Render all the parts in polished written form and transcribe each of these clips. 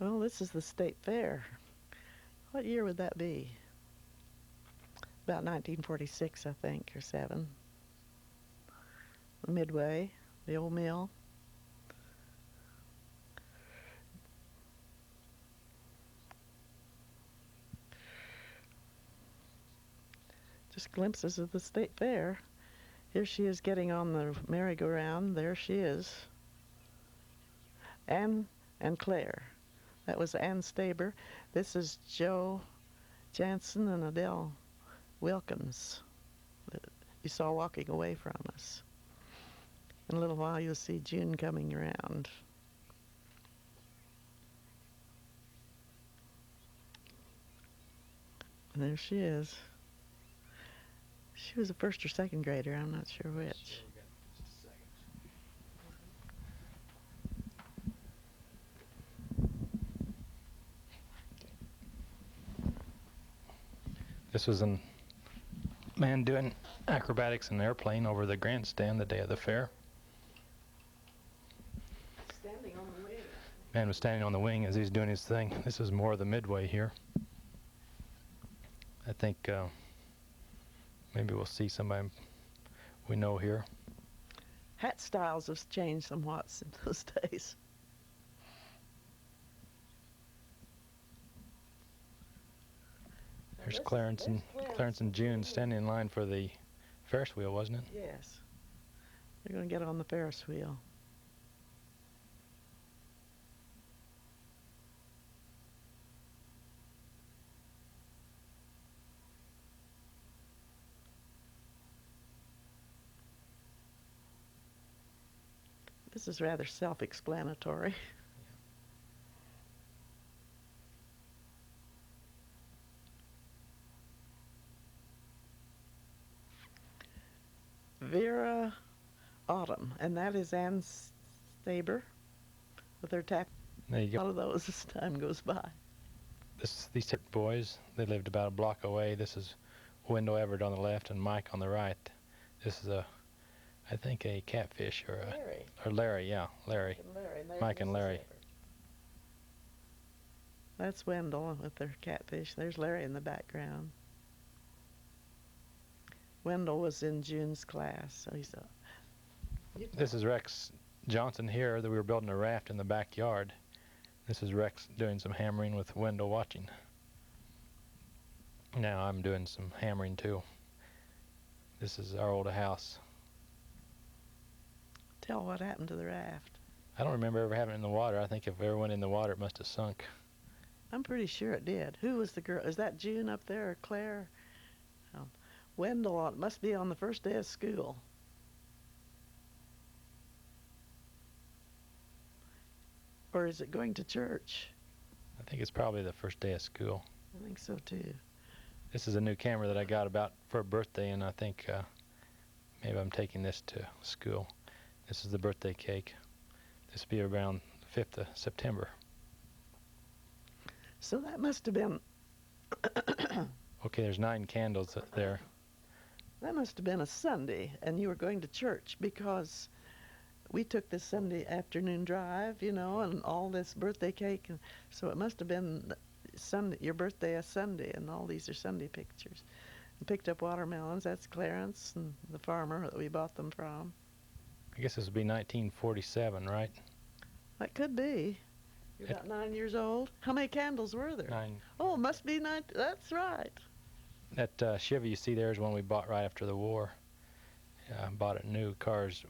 Well, this is the state fair. What year would that be? About 1946, I think, or 7. Midway, the old mill. Just glimpses of the state fair. Here she is getting on the merry-go-round. There she is. Ann and Claire. That was Ann Staber. This is Joe Jansen and Adele Wilkins that you saw walking away from us. In a little while you'll see June coming around. And there she is. She was a first or second grader, I'm not sure which. This was a man doing acrobatics in an airplane over the grandstand the day of the fair. Standing on the wing. Man was standing on the wing as he's doing his thing. This is more of the midway here. I think maybe we'll see somebody we know here. Hat styles have changed somewhat since those days. There's Clarence and June standing in line for the Ferris wheel, wasn't it? Yes. They're going to get on the Ferris wheel. This is rather self-explanatory. Vera Autumn, and that is Ann Staber with her tap. There you A lot go. of those as time goes by. These two boys, they lived about a block away. This is Wendell Everett on the left and Mike on the right. This is I think a catfish or Larry, yeah, Larry. Mike and Larry. That's Wendell with their catfish. There's Larry in the background. Wendell was in June's class, so he's a... This is Rex Johnson here that we were building a raft in the backyard. This is Rex doing some hammering with Wendell watching. Now I'm doing some hammering too. This is our old house. Tell what happened to the raft. I don't remember ever having it in the water. I think if it ever went in the water, it must have sunk. I'm pretty sure it did. Who was the girl? Is that June up there or Claire? Wendell, it must be on the first day of school. Or is it going to church? I think it's probably the first day of school. I think so too. This is a new camera that I got about for a birthday, and I think maybe I'm taking this to school. This is the birthday cake. This will be around the 5th of September. So that must have been... Okay, there's 9 candles there. That must have been a Sunday, and you were going to church, because we took this Sunday afternoon drive, you know, and all this birthday cake, and so it must have been Sunday, your birthday a Sunday, and all these are Sunday pictures. And picked up watermelons. That's Clarence and the farmer that we bought them from. I guess this would be 1947, right? That could be. You're about 9 years old. How many candles were there? 9. Oh, it must be 9. That's right. That Chevy you see there is one we bought right after the war. Bought it new. Cars.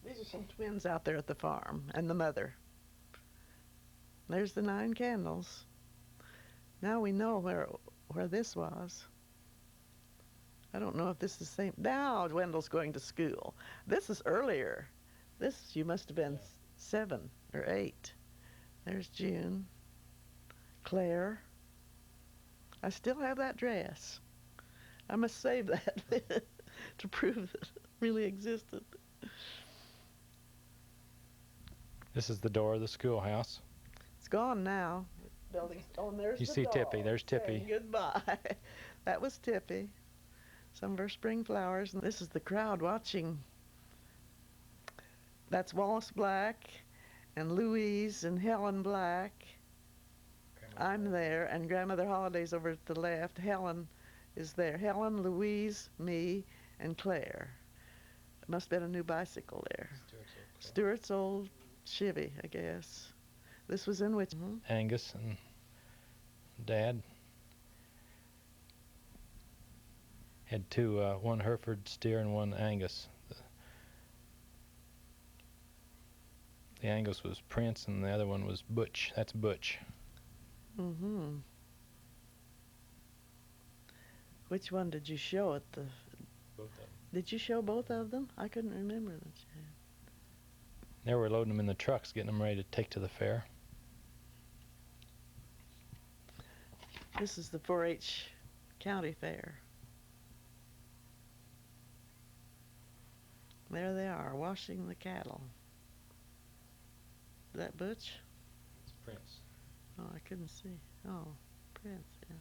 These are some twins out there at the farm, and the mother. There's the 9 candles. Now we know where this was. I don't know if this is the same. Now Wendell's going to school. This is earlier. This, you must have been 7 or 8. There's June. Claire. I still have that dress. I must save that to prove that it really existed. This is the door of the schoolhouse. It's gone now. Building. Oh, and there's You the see dog Tippy. There's Tippy. saying goodbye. That was Tippy. Some of her spring flowers. And this is the crowd watching. That's Wallace Black and Louise and Helen Black I'm there, and Grandmother Holiday's over at the left. Helen is there. Helen, Louise, me, and Claire. Must have been a new bicycle there. Stuart's old Chevy, I guess. This was in which? Angus and Dad had two, one Hereford steer and one Angus. The Angus was Prince and the other one was Butch. That's Butch. Mm-hmm. Which one did you show at the? Both of them. Did you show both of them? I couldn't remember that. They were loading them in the trucks, getting them ready to take to the fair. This is the 4-H county fair. There they are, washing the cattle. Is that Butch? It's Prince. Oh, I couldn't see. Oh, Prince, yeah.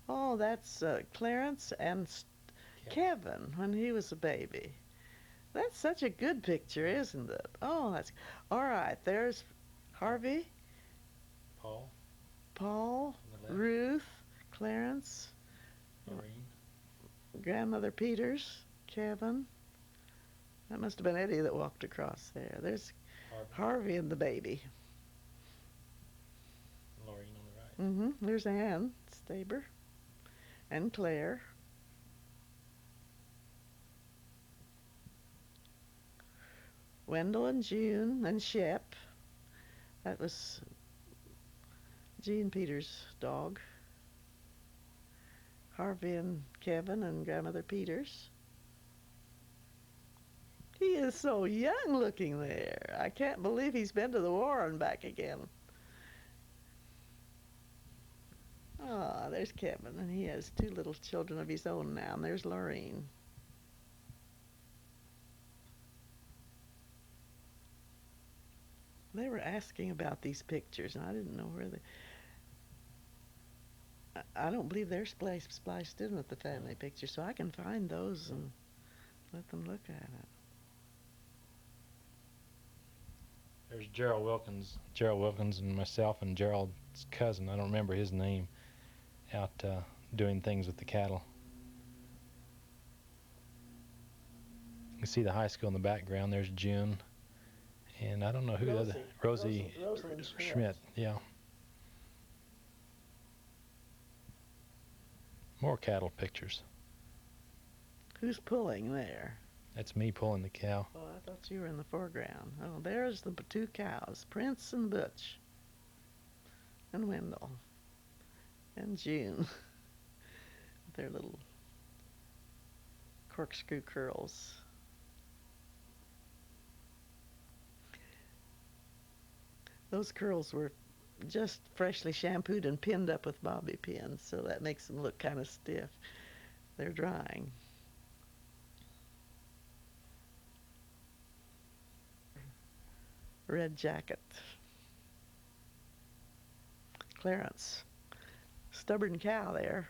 Oh, that's Clarence and Kevin when he was a baby. That's such a good picture, isn't it? Oh, that's all right. There's Harvey, Paul, Ruth, Clarence, Lorene, Grandmother Peters, Kevin. That must have been Eddie that walked across there. There's Harvey and the baby. Lorene on the right. There's Ann Staber and Claire. Wendell and June and Shep. That was Jean Peters' dog. Harvey and Kevin and Grandmother Peters. He is so young looking there. I can't believe he's been to the war and back again. Ah, there's Kevin, and he has two little children of his own now, and there's Lorene. They were asking about these pictures, and I didn't know where they... I don't believe they're spliced in with the family picture, so I can find those and let them look at it. There's Gerald Wilkins and myself and Gerald's cousin, I don't remember his name, out doing things with the cattle. You can see the high school in the background. There's June. And I don't know who the other... Rosie Schmidt, yeah. More cattle pictures. Who's pulling there? That's me pulling the cow. Oh, I thought you were in the foreground. Oh, there's the two cows, Prince and Butch. And Wendell. And June. With their little corkscrew curls. Those curls were just freshly shampooed and pinned up with bobby pins, so that makes them look kind of stiff. They're drying. Red jacket. Clarence. Stubborn cow there.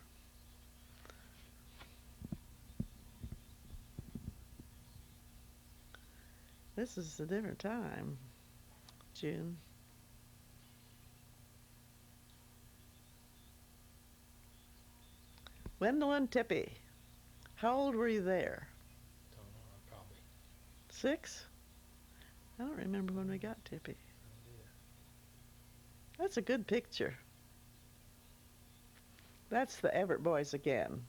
This is a different time. June. Wendell and Tippy. How old were you there? Don't know, probably. 6? I don't remember when we got Tippy. That's a good picture. That's the Everett boys again.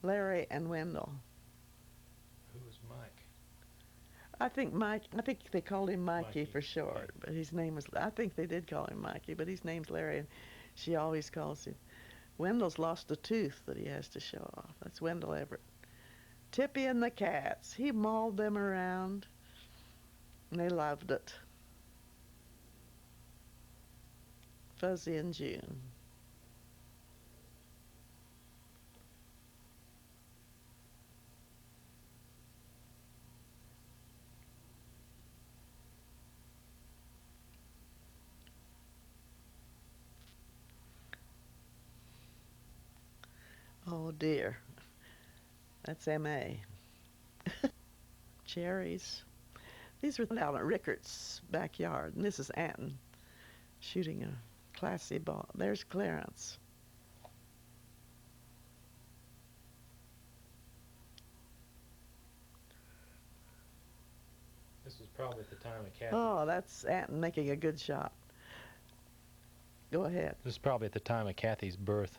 Larry and Wendell. Who was Mike? I think they called him Mikey for short, but his name was, I think they did call him Mikey, but his name's Larry, and she always calls him. Wendell's lost a tooth that he has to show off. That's Wendell Everett. Tippy and the cats. He mauled them around, and they loved it. Fuzzy and June. Oh dear. That's M.A. Cherries. These were down at Rickards' backyard, and this is Anton shooting a classy ball. There's Clarence. This was probably at the time of Kathy. Oh, that's Anton making a good shot. Go ahead. This is probably at the time of Kathy's birth.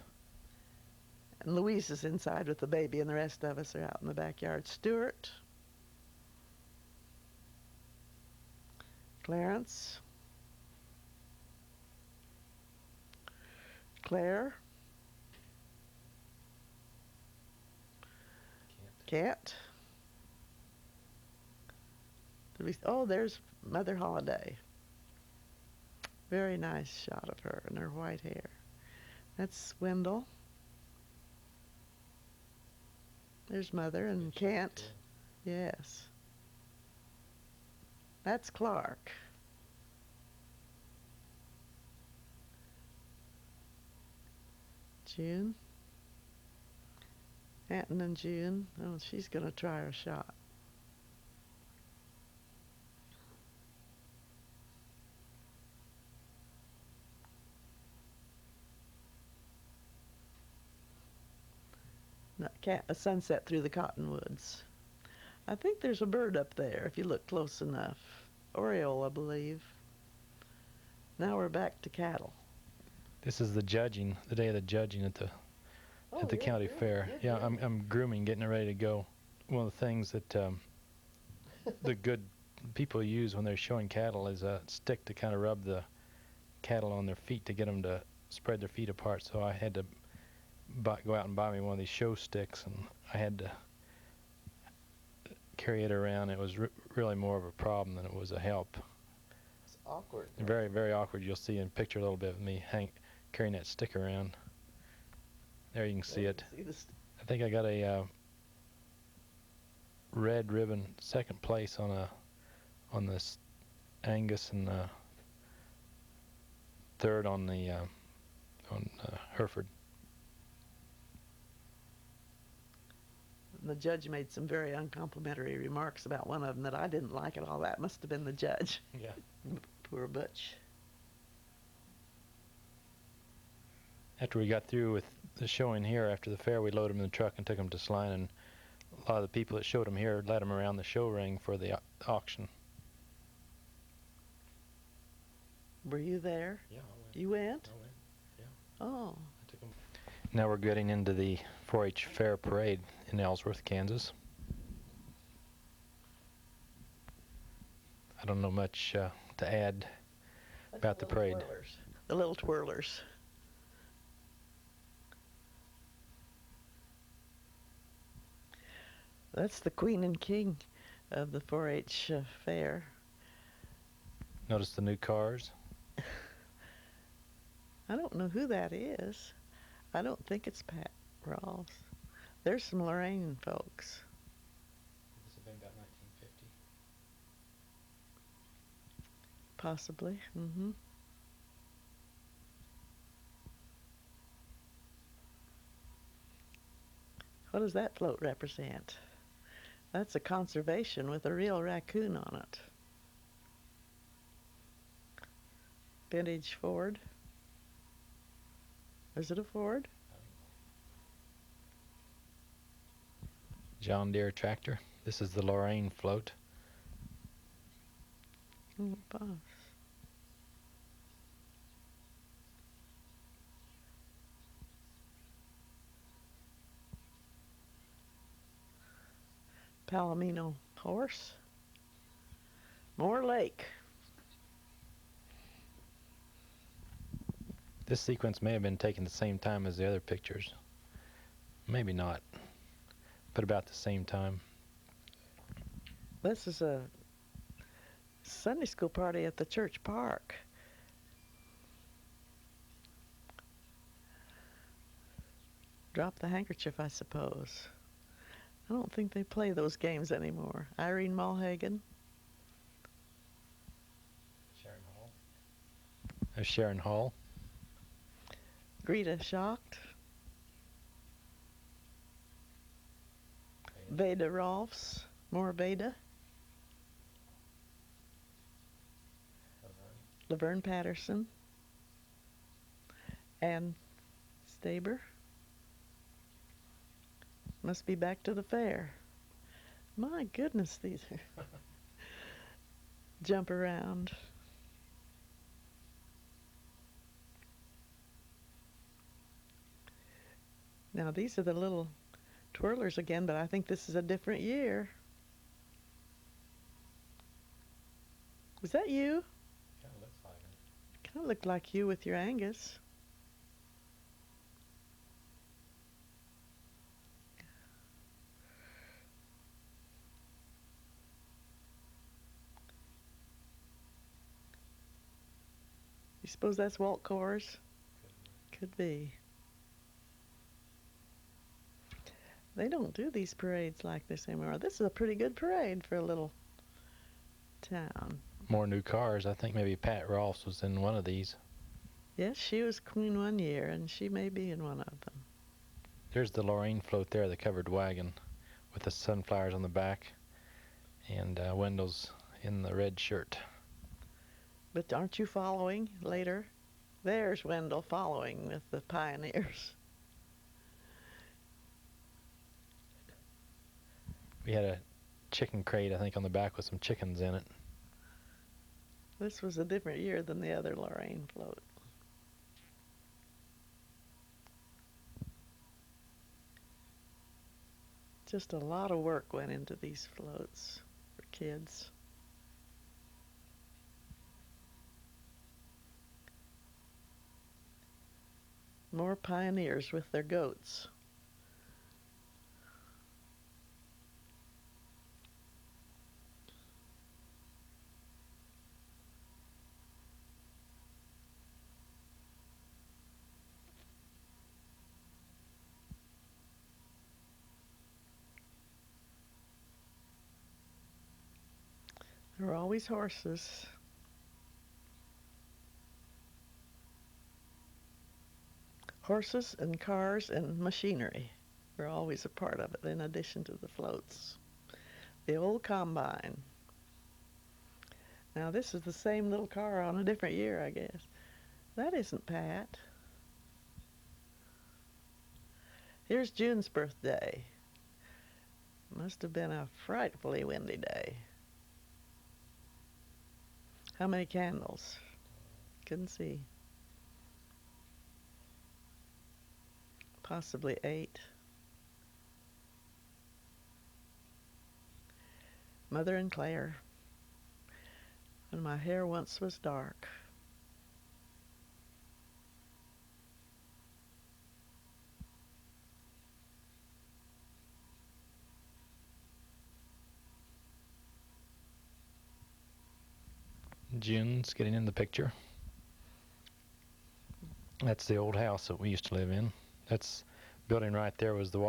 And Louise is inside with the baby, and the rest of us are out in the backyard. Stuart. Clarence. Claire. Cat. Oh, there's Mother Holiday. Very nice shot of her and her white hair. That's Wendell. There's Mother and Kent. Yes. That's Clark. June. Anton and June. Oh, she's going to try her shot. A sunset through the cottonwoods. I think there's a bird up there if you look close enough. Oriole, I believe. Now we're back to cattle. This is the judging, the day of the judging at the county fair. Yeah, I'm grooming, getting it ready to go. One of the things that the good people use when they're showing cattle is a stick to kind of rub the cattle on their feet to get them to spread their feet apart. So I had to go out and buy me one of these show sticks, and I had to carry it around. It was really more of a problem than it was a help. It's awkward. Very, very awkward. You'll see in a picture a little bit of me carrying that stick around. There you can see it. I think I got a red ribbon, second place on this Angus, and third on the Hereford. The judge made some very uncomplimentary remarks about one of them that I didn't like at all. That must have been the judge. Yeah. Poor Butch. After we got through with the showing here after the fair, we loaded them in the truck and took them to Saline, and a lot of the people that showed them here led them around the show ring for the auction. Were you there? Yeah, I went. You went? I went, yeah. Oh. I took them. Now we're getting into the 4-H Fair Parade in Ellsworth, Kansas. I don't know much to add about the parade. The little twirlers. That's the Queen and King of the 4-H fair. Notice the new cars. I don't know who that is. I don't think it's Pat Rawls. There's some Lorraine folks. This has been about 1950. Possibly. Mm-hmm. What does that float represent? That's a conservation with a real raccoon on it. Vintage Ford. Is it a Ford? John Deere tractor. This is the Lorraine float. Oh, boss. Palomino horse. Moore Lake. This sequence may have been taken the same time as the other pictures. Maybe not, but about the same time. This is a Sunday school party at the church park. Drop the handkerchief, I suppose. I don't think they play those games anymore. Irene Mulhagen. Sharon Hall. There's Sharon Hall. Greta Schacht. Veda Rolfs. More Veda. Laverne Patterson, and Staber. Must be back to the fair. My goodness, these jump around. Now these are the little twirlers again, but I think this is a different year. Was that you? Kind of looks like it. Kind of looked like you with your Angus. You suppose that's Walt Coors? Could be. They don't do these parades like this anymore. This is a pretty good parade for a little town. More new cars. I think maybe Pat Ross was in one of these. Yes, she was queen one year, and she may be in one of them. There's the Lorraine float there, the covered wagon with the sunflowers on the back, and Wendell's in the red shirt. But aren't you following later? There's Wendell following with the pioneers. We had a chicken crate, I think, on the back with some chickens in it. This was a different year than the other Lorraine float. Just a lot of work went into these floats for kids. More pioneers with their goats. There were always horses. Horses and cars and machinery were always a part of it, in addition to the floats. The old combine. Now this is the same little car on a different year, I guess. That isn't Pat. Here's June's birthday. Must have been a frightfully windy day. How many candles? Couldn't see. Possibly 8. Mother and Claire. When my hair once was dark. June's getting in the picture. That's the old house that we used to live in. That's building right there was the